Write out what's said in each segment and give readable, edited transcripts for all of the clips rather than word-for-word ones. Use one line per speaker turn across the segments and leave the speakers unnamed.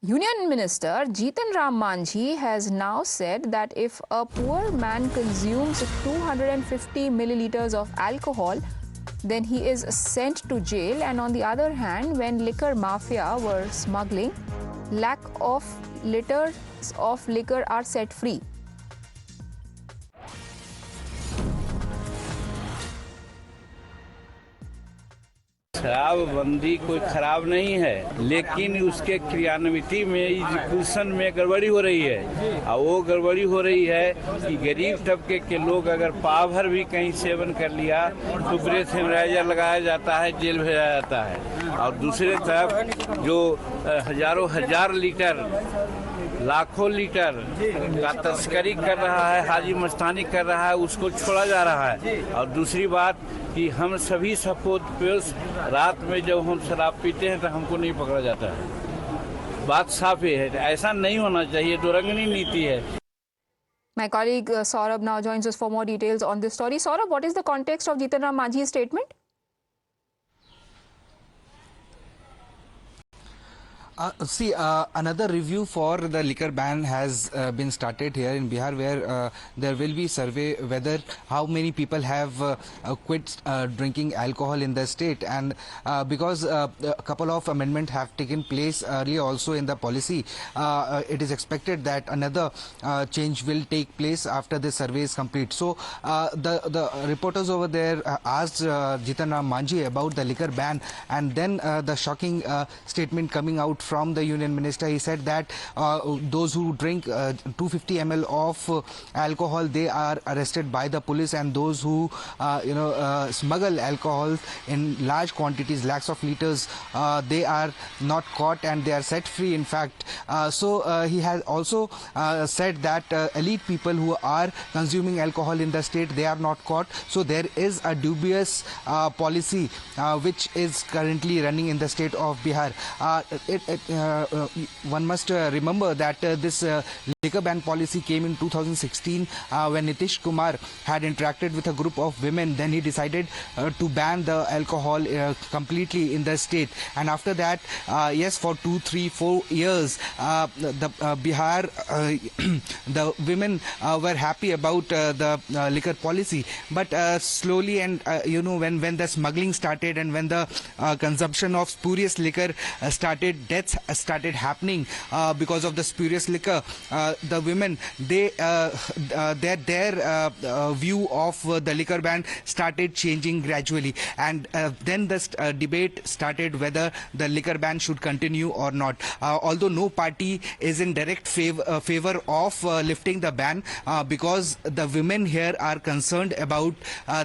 Union Minister Jitan Ram Manjhi has now said that if a poor man consumes 250 milliliters of alcohol, then he is sent to jail. And on the other hand, when liquor mafia were smuggling, lakh of liters of liquor are set free.
शराबबंदी कोई खराब नहीं है, लेकिन उसके क्रियान्विति में execution में गड़बड़ी हो रही है। और वो गड़बड़ी हो रही है कि गरीब तबके के लोग अगर पाव भर भी कहीं सेवन कर लिया तो ब्रेथ हेमराइजर लगाया जाता है, जेल भेजा जाता है। और दूसरे तरफ जो हजारों हजार लीटर लाखों लीटर का तस्करी कर रहा है, हाजी मस्तानी कर रहा है, उसको छोड़ा जा रहा है। और दूसरी बात कि हम सभी सपोज रात में जब हम शराब पीते हैं तो हमको नहीं पकड़ा जाता है। बात साफ है, ऐसा नहीं होना चाहिए, तो रंगनी नीति है।
My colleague Saurabh now joins us for more details on this story. Saurabh, what is the context of Jitan Ram Manjhi's statement?
Another review for the liquor ban has been started here in Bihar, where there will be survey whether how many people have quit drinking alcohol in the state, and because a couple of amendments have taken place earlier also in the policy, it is expected that another change will take place after this survey is complete. So the reporters over there asked Jitan Ram Manjhi about the liquor ban, and then the shocking statement coming out from the Union Minister. He said that those who drink 250 ml of alcohol, they are arrested by the police, and those who smuggle alcohol in large quantities, lakhs of liters, they are not caught and they are set free, in fact. So he has also said that elite people who are consuming alcohol in the state, they are not caught. So there is a dubious policy which is currently running in the state of Bihar. One must remember that this liquor ban policy came in 2016 when Nitish Kumar had interacted with a group of women. Then he decided to ban the alcohol completely in the state, and after that, yes, for 2, 3, 4 years, the Bihar, the women were happy about the liquor policy. But slowly, and when the smuggling started and when the consumption of spurious liquor started, deaths started happening because of the spurious liquor. The women, their view of the liquor ban started changing gradually, and then the debate started whether the liquor ban should continue or not. Although no party is in direct favor of lifting the ban, because the women here are concerned about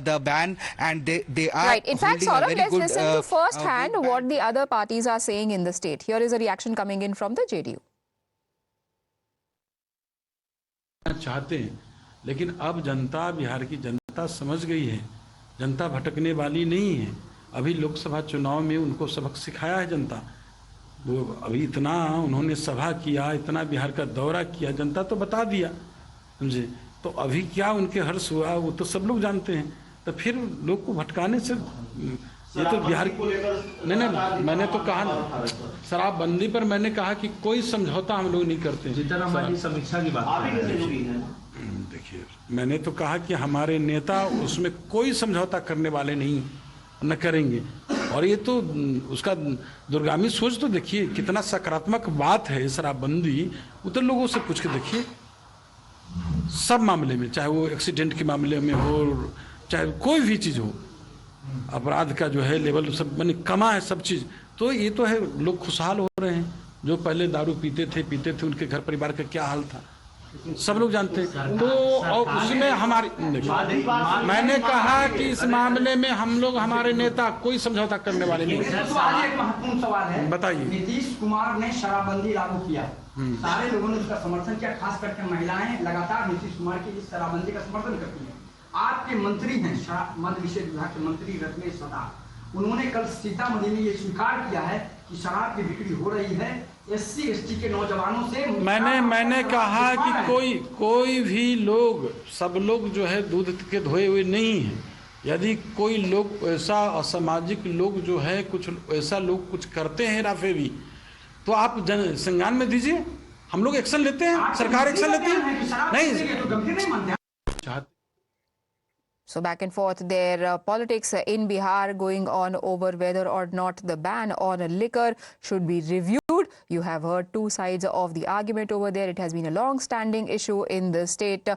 the ban, and they are
right. In fact, Saurabh, let's listen to first hand what the other parties are saying in the state. Here is a reaction coming in from the JDU.
चाहते हैं, लेकिन अब जनता, बिहार की जनता समझ गई है, जनता भटकने वाली नहीं है। अभी लोकसभा चुनाव में उनको सबक सिखाया है जनता। वो अभी इतना उन्होंने सभा किया, इतना बिहार का दौरा किया, जनता तो बता दिया, समझे। तो अभी क्या उनके हर्ष हुआ वो तो सब लोग जानते हैं। तो फिर लोग को भटकाने से ये तो बिहार नहीं, मैंने तो कहा शराबबंदी पर मैंने कहा कि कोई समझौता हम लोग नहीं करते।
समीक्षा की बात
देखिए, मैंने तो कहा कि हमारे नेता उसमें कोई समझौता करने वाले नहीं, न करेंगे। और ये तो उसका दूरगामी सोच तो देखिए कितना सकारात्मक बात है शराबबंदी। उधर लोगों से पूछ के देखिए, सब मामले में, चाहे वो एक्सीडेंट के मामले में हो, चाहे कोई भी चीज़ हो, अपराध का जो है लेवल सब माने कमा है सब चीज़। तो ये तो है, लोग खुशहाल हो रहे हैं। जो पहले दारू पीते थे उनके घर परिवार का क्या हाल था सब लोग जानते हैं। तो और उसमें हमारी, मैंने कहा कि इस मामले में हम लोग, हमारे नेता कोई समझौता करने वाले नहीं।
तो आज एक महत्वपूर्ण सवाल है,
बताइए।
नीतीश कुमार ने शराबबंदी लागू किया, सारे लोगों ने उसका समर्थन किया, खास करके महिलाएं लगातार नीतीश कुमार की इस शराबबंदी का समर्थन करती हैं। आपके मंत्री हैं मद्य निषेध विभाग के मंत्री रत्नेश सदा, उन्होंने कल सीतामढ़ी में ये स्वीकार किया है कि शराब की बिक्री हो रही है SC ST के नौजवानों से।
मैंने कहा कि कोई भी लोग, सब लोग जो है दूध के धोए हुए नहीं हैं। यदि कोई लोग ऐसा असामाजिक लोग जो है, कुछ ऐसा लोग कुछ करते हैं हेराफेरी, तो आप संज्ञान में दीजिए, हम लोग एक्शन लेते हैं, सरकार एक्शन लेती है। नहीं
So back and forth there, politics in Bihar going on over whether or not the ban on liquor should be reviewed. You have heard two sides of the argument over there. It has been a long-standing issue in the state.